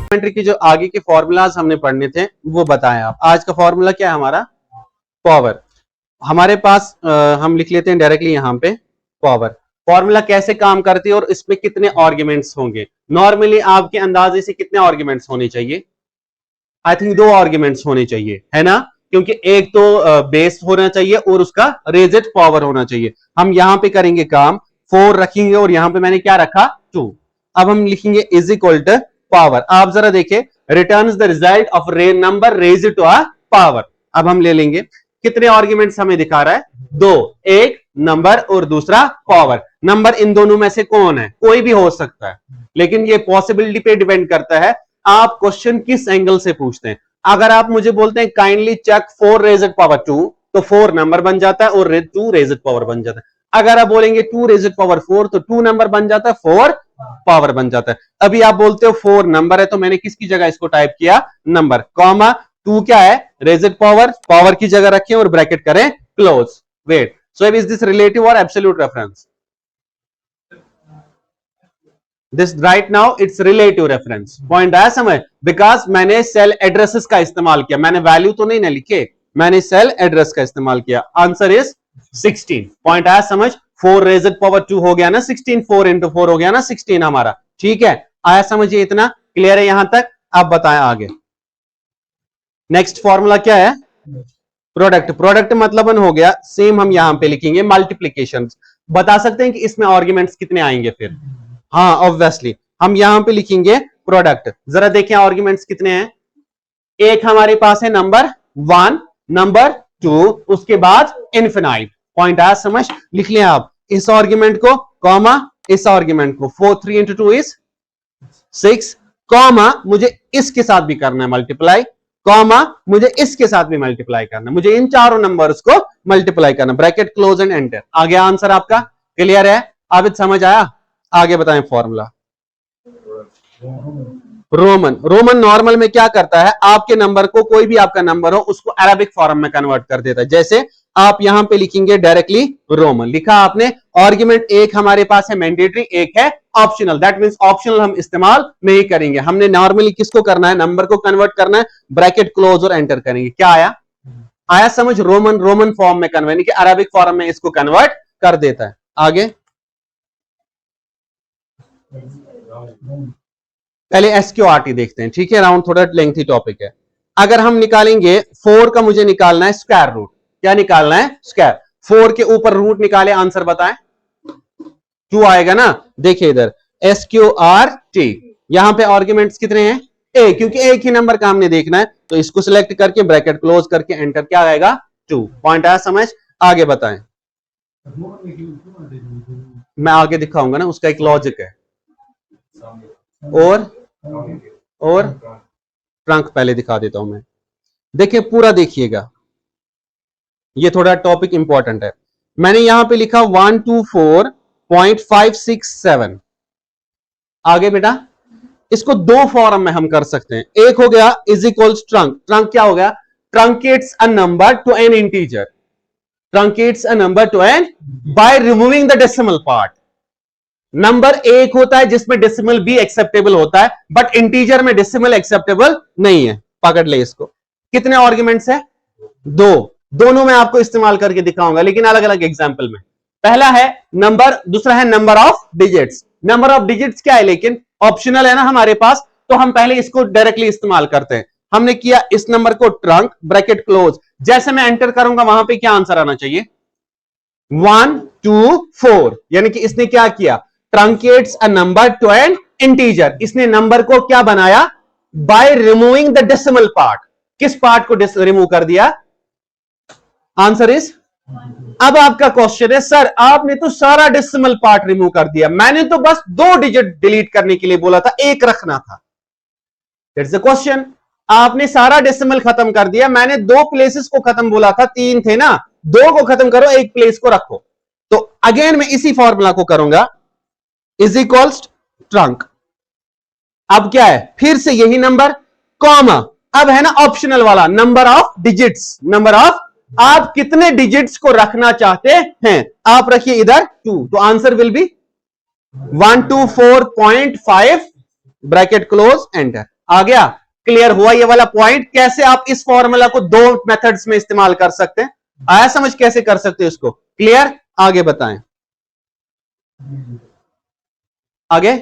Trigonometry की जो आगे के फॉर्मूलाज हमने पढ़ने थे वो बताएं आप। आज का फॉर्मूला क्या है हमारा? पावर। हमारे पास हम लिख लेते हैं डायरेक्टली यहां पे पावर। फॉर्मूला कैसे काम करती है और इसमें कितने आर्ग्यूमेंट्स होंगे? नॉर्मली आपके अंदाजे से कितने आर्ग्यूमेंट्स होने चाहिए? आई थिंक 2 आर्ग्यूमेंट्स होने चाहिए, है ना? क्योंकि एक तो बेस होना चाहिए और उसका रेजेड पावर होना चाहिए। हम यहां पे करेंगे काम, 4 रखेंगे और यहां पे मैंने क्या रखा? 2। अब हम लिखेंगे इज इक्वल टू पावर। आप जरा देखिए, returns the result of ray number raised to a power. अब हम ले लेंगे, कितने आर्ग्यूमेंट्स हमें दिखा रहा है? 2, एक नंबर और दूसरा पावर। नंबर इन दोनों में से कौन है? कोई भी हो सकता है, लेकिन ये पॉसिबिलिटी पे डिपेंड करता है आप क्वेश्चन किस एंगल से पूछते हैं। अगर आप मुझे बोलते हैं काइंडली चेक 4 रेज्ड पावर 2, तो 4 नंबर बन जाता है और 2 रेज्ड पावर बन जाता है। अगर आप बोलेंगे 2 रेज्ड पावर 4, तो 2 नंबर बन जाता है, 4 पावर बन जाता है। अभी आप बोलते हो 4 नंबर है, तो मैंने किसकी जगह इसको टाइप किया? नंबर, कॉमा 2 क्या है? रेज्ड पावर, पावर की जगह रखें और ब्रैकेट करें close. Wait, so is this relative और absolute reference? This right now it's relative reference. Point आया समझ? बिकॉज मैंने सेल एड्रेसेस का इस्तेमाल किया, मैंने वैल्यू तो नहीं ना लिखे, मैंने सेल एड्रेस का इस्तेमाल किया। Answer is 16। पॉइंट आया समझ? 4 रेज्ड पावर 2 हो गया ना 16, 4 इंटू 4 हो गया ना 16 हमारा। ठीक है, आया समझिए? इतना क्लियर है यहां तक? अब बताएं आगे। नेक्स्ट फॉर्मूला क्या है? प्रोडक्ट। प्रोडक्ट मतलब हो गया, सेम हम यहां पे लिखेंगे मल्टीप्लीकेशन। बता सकते हैं कि इसमें आर्ग्यूमेंट्स कितने आएंगे फिर? हाँ ऑब्वियसली हम यहां पे लिखेंगे प्रोडक्ट। जरा देखें आर्ग्यूमेंट्स कितने हैं। एक हमारे पास है नंबर 1, नंबर 2, उसके बाद इनफिनाइट। पॉइंट आया समझ? लिख लें आप इस आर्ग्यूमेंट को, कॉमा इस आर्ग्यूमेंट को। 4 3 इंटू 2 इज 6, कॉमा मुझे इसके साथ भी करना है मल्टीप्लाई, कॉमा मुझे इसके साथ भी मल्टीप्लाई करना है, मुझे इन चारों नंबर्स को मल्टीप्लाई करना। Bracket close and enter. आ गया आंसर आपका? क्लियर है? अब समझ आया? आगे बताएं फॉर्मूला। रोमन। रोमन नॉर्मल में क्या करता है? आपके नंबर को, कोई भी आपका नंबर हो, उसको अरेबिक फॉर्म में कन्वर्ट कर देता है। जैसे आप यहां पे लिखेंगे डायरेक्टली रोमन। लिखा आपने। आर्ग्यूमेंट एक हमारे पास है मैंडेटरी, एक है ऑप्शनल। दैट मींस ऑप्शनल हम इस्तेमाल नहीं करेंगे। हमने नॉर्मली किसको करना है? नंबर को कन्वर्ट करना है। ब्रैकेट क्लोज और एंटर करेंगे। क्या आया? आया समझ? रोमन, रोमन फॉर्म में कन्वर्ट, कि अरेबिक फॉर्म में इसको कन्वर्ट कर देता है। आगे पहले एसक्यूआरटी देखते हैं, ठीक है? राउंड थोड़ा लेंथी टॉपिक है। अगर हम निकालेंगे 4 का, मुझे निकालना है स्क्वायर रूट। क्या निकालना है? स्क्वायर। 4 के ऊपर रूट निकाले, आंसर बताएं। 2 आएगा ना? देखिए इधर एसक्यूआरटी। यहां पे आर्ग्यूमेंट्स कितने हैं? ए, क्योंकि एक ही नंबर का हमने देखना है, तो इसको सिलेक्ट करके ब्रैकेट क्लोज करके एंटर। क्या आएगा? 2। पॉइंट आया समझ? आगे बताएं। मैं आगे दिखाऊंगा ना, उसका एक लॉजिक है। और ट्रंक पहले दिखा देता हूं मैं। देखिए पूरा देखिएगा, ये थोड़ा टॉपिक इंपॉर्टेंट है। मैंने यहां पे लिखा 124.567। आगे बेटा इसको 2 फॉर्म में हम कर सकते हैं। एक हो गया इज इक्वल्स ट्रंक। ट्रंक क्या हो गया? Truncates a number to an integer. Truncates a number to an by removing the decimal part. Number एक होता है जिसमें डेसिमल भी एक्सेप्टेबल होता है, बट इंटीजर में डेसिमल एक्सेप्टेबल नहीं है। पकड़ ले इसको। कितने आर्ग्यूमेंट्स है? 2। दोनों में आपको इस्तेमाल करके दिखाऊंगा, लेकिन अलग अलग एग्जाम्पल में। पहला है नंबर, दूसरा है number of digits. Number of digits क्या है? लेकिन ऑप्शनल है ना हमारे पास, तो हम पहले इसको डायरेक्टली इस्तेमाल करते हैं। हमने किया इस नंबर को ट्रंक, ब्रैकेट क्लोज। जैसे मैं एंटर करूंगा वहां पे क्या आंसर आना चाहिए? 1 2 4। यानी कि इसने क्या किया? Truncates a number to an integer. इसने नंबर को क्या बनाया? By removing the decimal part. किस पार्ट को रिमूव कर दिया? Answer is. अब आपका क्वेश्चन है, सर आपने तो सारा डेसिमल पार्ट रिमूव कर दिया, मैंने तो बस 2 डिजिट डिलीट करने के लिए बोला था, 1 रखना था। That's the question. आपने सारा डेसिमल खत्म कर दिया, मैंने 2 प्लेसेस को खत्म बोला था, 3 थे ना, 2 को खत्म करो, 1 प्लेस को रखो। तो अगेन मैं इसी फॉर्मूला को करूंगा, इज इक्वल्स ट्रंक। अब क्या है? फिर से यही नंबर, कॉमा अब है ना ऑप्शनल वाला number of digits. Number of, आप कितने डिजिट्स को रखना चाहते हैं? आप रखिए इधर 2, तो answer will be 124.5 bracket close enter. आ गया? क्लियर हुआ ये वाला पॉइंट? कैसे आप इस फॉर्मूला को दो मेथड्स में इस्तेमाल कर सकते हैं? आया समझ कैसे कर सकते हैं इसको? क्लियर? आगे बताएं। आगे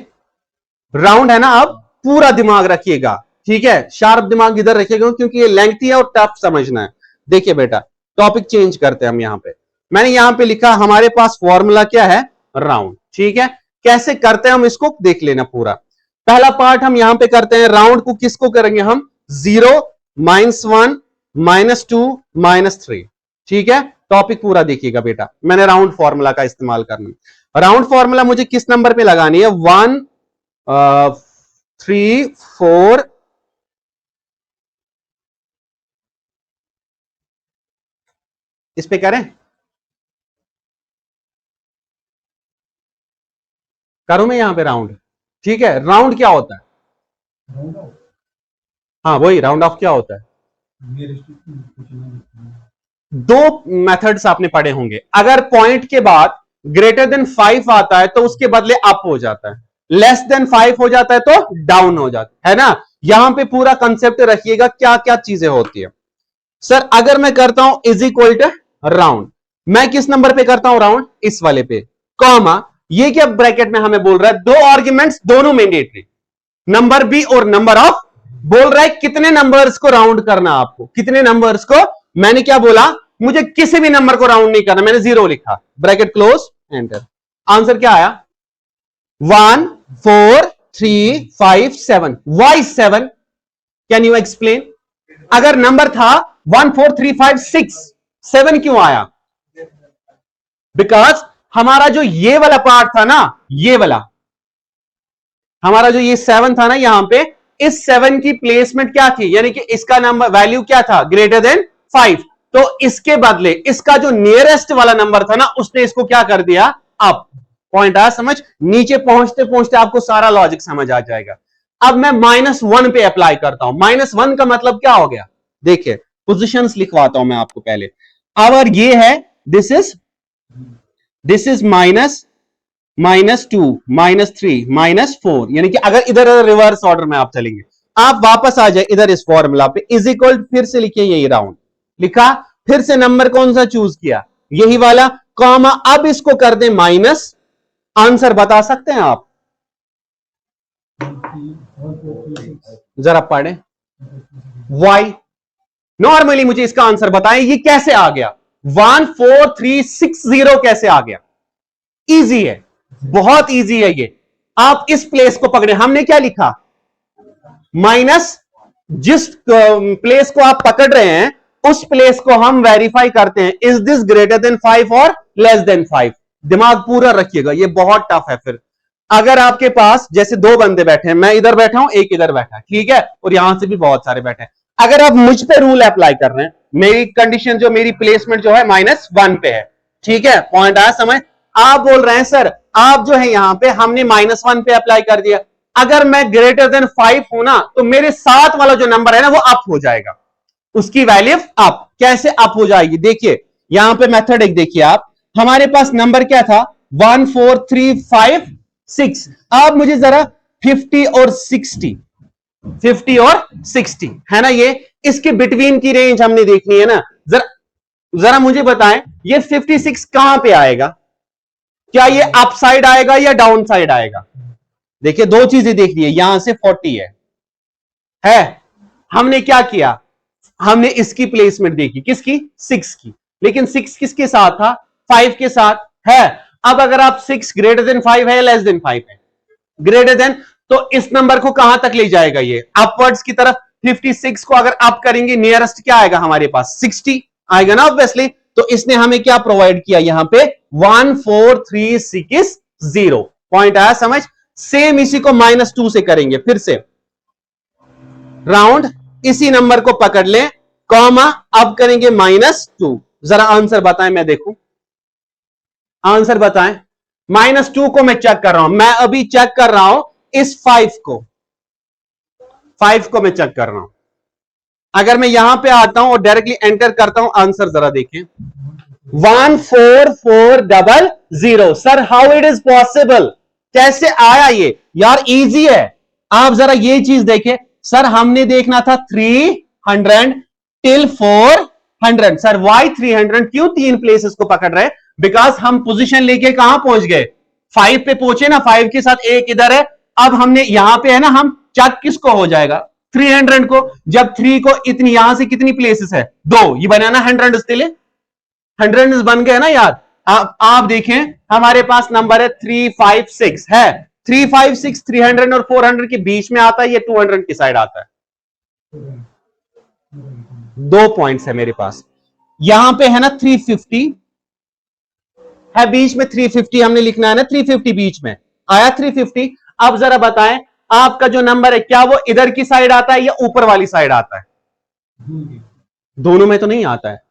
राउंड है ना, अब पूरा दिमाग रखिएगा, ठीक है? शार्प दिमाग इधर रखिएगा क्योंकि ये लेंथी है और टफ समझना है। देखिए बेटा, टॉपिक चेंज करते हैं हम। यहां पे मैंने यहां पे लिखा हमारे पास फॉर्मूला क्या है? राउंड। ठीक है, कैसे करते हैं हम इसको देख लेना पूरा। पहला पार्ट हम यहां पे करते हैं, राउंड को किसको करेंगे हम? 0, -1, -2, -3। ठीक है, टॉपिक पूरा देखिएगा बेटा। मैंने राउंड फॉर्मूला का इस्तेमाल करना। राउंड फॉर्मूला मुझे किस नंबर पे लगानी है? 1, 3, 4, इस पे करें? करूं मैं यहां पे राउंड? ठीक है, राउंड क्या होता है? हाँ वही राउंड ऑफ क्या होता है? दो मेथड्स आपने पढ़े होंगे। अगर पॉइंट के बाद ग्रेटर देन 5 आता है तो उसके बदले अप हो जाता है, लेस देन 5 हो जाता है तो डाउन हो जाता है ना? यहां पे पूरा कंसेप्ट रखिएगा क्या क्या चीजें होती है। सर अगर मैं करता हूं इज इक्वल टू राउंड, मैं किस नंबर पे करता हूं राउंड? इस वाले पे, कॉमा, ये क्या ब्रैकेट में हमें बोल रहा है? दो आर्ग्यूमेंट्स दोनों मैंडेटरी, नंबर बी और नंबर ऑफ। बोल रहा है कितने नंबर्स को राउंड करना आपको, कितने नंबर्स को? मैंने क्या बोला? मुझे किसी भी नंबर को राउंड नहीं करना, मैंने 0 लिखा, ब्रैकेट क्लोज, एंटर। आंसर क्या आया? 1, 4, 3, 5, 7। वाई 7? Can you explain? अगर नंबर था 1, 4, 3, 5, 6, 7 क्यों आया? बिकॉज हमारा जो ये वाला पार्ट था ना, ये वाला हमारा जो ये 7 था ना यहां पे, इस 7 की प्लेसमेंट क्या थी? यानी कि इसका नंबर वैल्यू क्या था? Greater than 5। तो इसके बदले इसका जो नियरेस्ट वाला नंबर था ना, उसने इसको क्या कर दिया? अप। पॉइंट आया समझ? नीचे पहुंचते पहुंचते आपको सारा लॉजिक समझ आ जाएगा। अब मैं -1 पे अप्लाई करता हूं। -1 का मतलब क्या हो गया? देखिए पोजीशंस लिखवाता हूं मैं आपको पहले। अगर ये है, दिस इज -2, -3, -4, यानी कि अगर इधर रिवर्स ऑर्डर में आप चलेंगे, आप वापस आ जाए इधर इस फॉर्मूला पे, इज इक्वल, फिर से लिखिए यही राउंड लिखा, फिर से नंबर कौन सा चूज किया? यही वाला, कॉमा, अब इसको कर दें माइनस। आंसर बता सकते हैं आप? जरा पढ़े। वाई। नॉर्मली मुझे इसका आंसर बताएं, ये कैसे आ गया? 1, 4, 3, 6, 0 कैसे आ गया? इजी है, बहुत इजी है ये। आप इस प्लेस को पकड़े, हमने क्या लिखा? माइनस, जिस प्लेस को आप पकड़ रहे हैं उस प्लेस को हम वेरीफाई करते हैं, इज दिस ग्रेटर देन 5 और लेस देन 5। दिमाग पूरा रखिएगा, ये बहुत टफ है। फिर अगर आपके पास जैसे दो बंदे बैठे हैं, मैं इधर बैठा हूं, एक इधर बैठा है, ठीक है, और यहां से भी बहुत सारे बैठे हैं, अगर आप मुझ पे रूल अप्लाई कर रहे हैं, मेरी कंडीशन जो, मेरी प्लेसमेंट जो है -1 पे है, ठीक है, पॉइंट आया समझ? आप बोल रहे हैं सर आप जो है यहां पे हमने -1 पे अप्लाई कर दिया, अगर मैं ग्रेटर देन 5 हूं ना तो मेरे साथ वाला जो नंबर है ना वो अप हो जाएगा, उसकी वैल्यू अप। कैसे अप हो जाएगी? देखिए यहां पे मेथड एक देखिए आप, हमारे पास नंबर क्या था? 1, 4, 3, 5, 6। अब मुझे जरा 50 और 60, 50 और 60 है ना, ये इसके बिटवीन की रेंज हमने देखनी है ना। जरा मुझे बताएं ये 56 कहां पे आएगा? क्या ये अप साइड आएगा या डाउन साइड आएगा? देखिए दो चीजें देखनी है, यहां से 40 है, हमने क्या किया? हमने इसकी प्लेसमेंट देखी, किसकी? 6 की, लेकिन 6 किसके साथ था? 5 के साथ है। अब अगर आप 6 ग्रेटर देन 5 है या लेस देन 5 है? ग्रेटर देन, तो इस नंबर को कहां तक ले जाएगा? ये अपवर्ड्स की तरफ। 56 को अगर अप करेंगे, नियरेस्ट क्या आएगा हमारे पास? 60 आएगा ना ऑब्वियसली। तो इसने हमें क्या प्रोवाइड किया यहां पे? 1, 4, 3, 6, 0। पॉइंट आया समझ? सेम इसी को -2 से करेंगे, फिर से राउंड, इसी नंबर को पकड़ लें, कॉमा, अब करेंगे -2। जरा आंसर बताएं, मैं देखूं, आंसर बताएं। -2 को मैं चेक कर रहा हूं, मैं अभी चेक कर रहा हूं इस 5 को मैं चेक कर रहा हूं। अगर मैं यहां पे आता हूं और डायरेक्टली एंटर करता हूं, आंसर जरा देखिए, 14400। Sir how it is possible? कैसे आया ये? यार इजी है, आप जरा ये चीज देखें, सर हमने देखना था 300 टिल 400। Sir Y 300? क्यों 3 प्लेसेस को पकड़ रहे हैं? बिकॉज हम पोजीशन लेके कहां पहुंच गए? 5 पे पहुंचे ना, 5 के साथ एक इधर है। अब हमने यहां पे है ना, हम चेक किसको हो जाएगा? 300 को। जब 3 को इतनी यहां से कितनी प्लेसेस है? 2। ये बनाना 100 इसके लिए 100 बन गए ना यार। आप देखें हमारे पास नंबर है 356 है। 356 300 और 400 के बीच में आता है, ये 200 की साइड आता है। 2 पॉइंट्स है मेरे पास। यहां पे है ना 350 है बीच में, 350 हमने लिखना है ना, 350 बीच में आया 350। अब जरा बताएं आपका जो नंबर है क्या वो इधर की साइड आता है या ऊपर वाली साइड आता है? दोनों में तो नहीं आता है।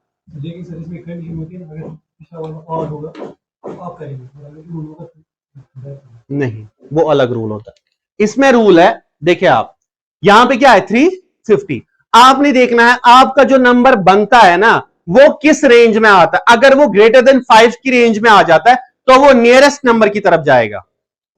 नहीं, वो अलग रूल होता है। इसमें रूल है, देखिए आप यहां पे क्या है 350। आपने देखना है आपका जो नंबर बनता है ना वो किस रेंज में आता है। अगर वो ग्रेटर देन 5 की रेंज में आ जाता है तो वो नियरेस्ट नंबर की तरफ जाएगा।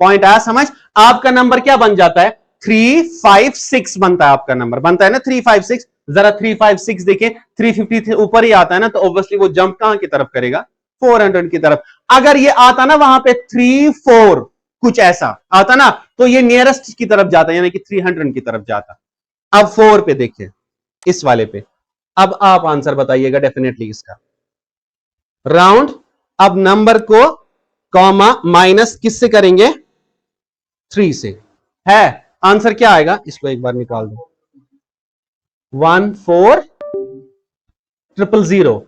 पॉइंट आया समझ? आपका नंबर क्या बन जाता है? 356 बनता है आपका नंबर, बनता है ना 356। जरा 356 देखें, 350 से ऊपर ही आता है ना, तो ऑब्वियसली वो जंप कहां की तरफ करेगा? 400 की तरफ। अगर ये आता ना वहां पे 34 कुछ ऐसा आता ना, तो ये नियरेस्ट की तरफ जाता, यानी कि 300 की तरफ जाता। अब 4 पे देखिए, इस वाले पे। अब आप आंसर बताइएगा डेफिनेटली इसका। राउंड, अब नंबर को कॉमा माइनस किससे करेंगे? 3 से। है आंसर क्या आएगा? इसको एक बार निकाल दो। 14000।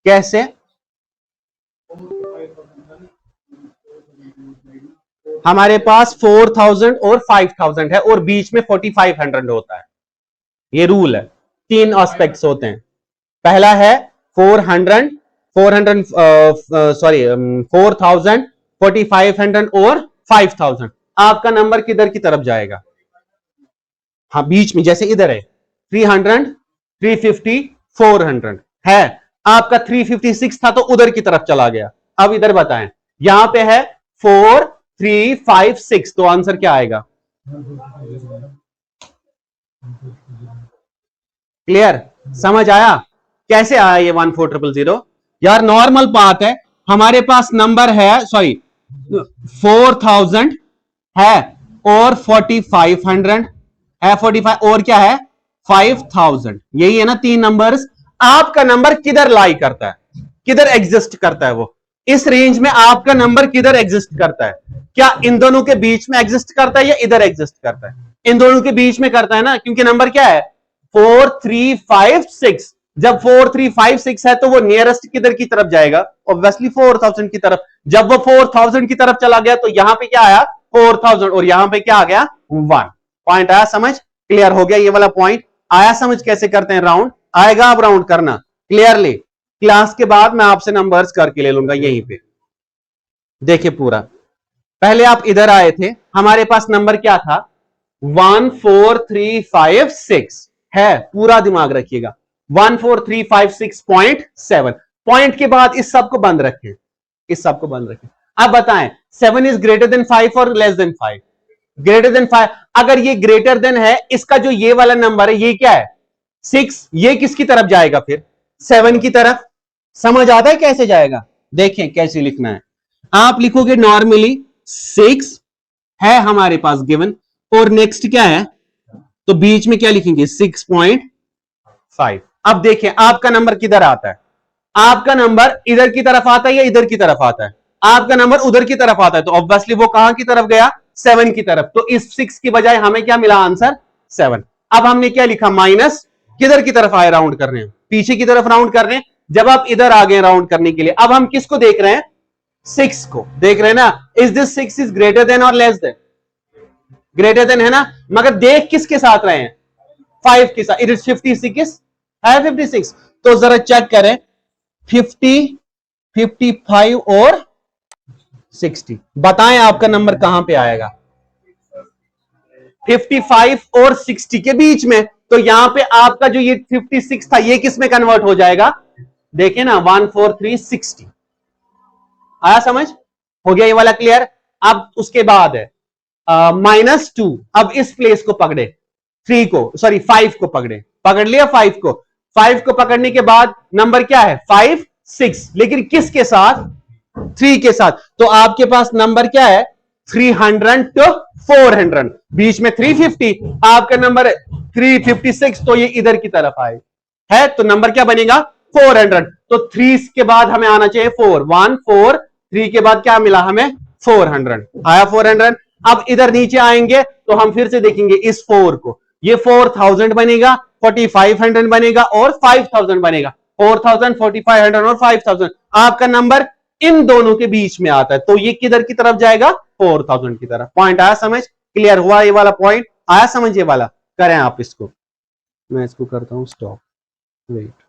कैसे? हमारे पास 4000 और 5000 है और बीच में 4500 होता है। ये रूल है। 3 एस्पेक्ट्स होते हैं। पहला है 400 सॉरी 4000, 4500 और 5000। आपका नंबर किधर की तरफ जाएगा? हाँ बीच में, जैसे इधर है 300, 350, 400 है। आपका 356 था तो उधर की तरफ चला गया। अब इधर बताएं, यहां पे है 4356, तो आंसर क्या आएगा? क्लियर? समझ आया कैसे आया ये 14000? यार नॉर्मल बात है, हमारे पास नंबर है, सॉरी 4000 है और 4500 है, 45 और क्या है 5000। यही है ना 3 नंबर्स। आपका नंबर किधर लाई करता है, किधर एग्जिस्ट करता है? वो इस रेंज में आपका नंबर किधर एग्जिस्ट करता है? क्या इन दोनों के बीच में एग्जिस्ट करता है या इधर एग्जिस्ट करता है? इन दोनों के बीच में करता है ना, क्योंकि नंबर क्या है 4356। जब 4356 है तो वो नियरेस्ट किधर की तरफ जाएगा? ऑब्वियसली 4000 की तरफ। जब वो 4000 की तरफ चला गया तो यहां पे क्या आया 4000 और यहां पे क्या आ गया 1। पॉइंट आया समझ? क्लियर हो गया ये वाला पॉइंट? आया समझ कैसे करते हैं राउंड? आएगा अब राउंड करना क्लियरली। क्लास के बाद मैं आपसे नंबर्स करके ले लूंगा यहीं पे। देखिए पूरा, पहले आप इधर आए थे, हमारे पास नंबर क्या था 14356 है। पूरा दिमाग रखिएगा 14356.7। पॉइंट के बाद इस सब को बंद रखें, इस सब को बंद रखें। अब बताएं 7 इज ग्रेटर देन 5 और लेस देन 5? Greater than 5। अगर ये ग्रेटर देन है, इसका जो ये वाला नंबर है ये क्या है 6, ये किसकी तरफ जाएगा फिर? 7 की तरफ। समझ आता है कैसे जाएगा? देखें कैसे लिखना है। आप लिखोगे नॉर्मली 6 है हमारे पास गिवन, और नेक्स्ट क्या है, तो बीच में क्या लिखेंगे 6.5। अब देखें आपका नंबर किधर आता है? आपका नंबर इधर की तरफ आता है या इधर की तरफ आता है? आपका नंबर उधर की तरफ आता है, तो ऑब्वियसली वो कहां की तरफ गया 7 की तरफ। तो इस 6 की बजाय हमें क्या मिला आंसर 7। अब हमने क्या लिखा माइनस, किधर की तरफ आए राउंड कर रहे हैं? पीछे की तरफ राउंड कर रहे हैं। जब आप इधर आ गए राउंड करने के लिए, अब हम किसको देख रहे हैं 6 को देख रहे हैं ना। Is this 6 is greater than और लेस देन? ग्रेटर देन है ना, मगर देख किसके साथ रहे हैं 5 के साथ। इट इज 56 है 56। तो जरा चेक करें 50, 55 और 60। बताएं आपका नंबर कहां पे आएगा? 55 और 60 के बीच में। तो यहां पे आपका जो ये 56 था ये किस में कन्वर्ट हो जाएगा? देखिए ना 14360। आया समझ? हो गया ये वाला क्लियर? अब उसके बाद है -2। अब इस प्लेस को पकड़े 3 को, सॉरी 5 को पकड़ लिया 5 को। 5 को पकड़ने के बाद नंबर क्या है 5 6, लेकिन किसके साथ 3 के साथ। तो आपके पास नंबर क्या है 300 to 400, बीच में 350, आपका नंबर है 356, तो ये इधर की तरफ आए है, तो नंबर क्या बनेगा 400। तो 3 के बाद हमें आना चाहिए 4, 1 4, 3 के बाद क्या मिला हमें 400 आया 400। अब इधर नीचे आएंगे तो हम फिर से देखेंगे इस 4 को, ये 4000 बनेगा, 4500 बनेगा और 5000 बनेगा। 4000, 4500 और 5000, आपका नंबर इन दोनों के बीच में आता है, तो ये किधर की तरफ जाएगा 4000 की तरफ। पॉइंट आया समझ, क्लियर हुआ ये वाला पॉइंट आया समझ, ये वाला करें आप इसको। मैं इसको करता हूं स्टॉप, वेट।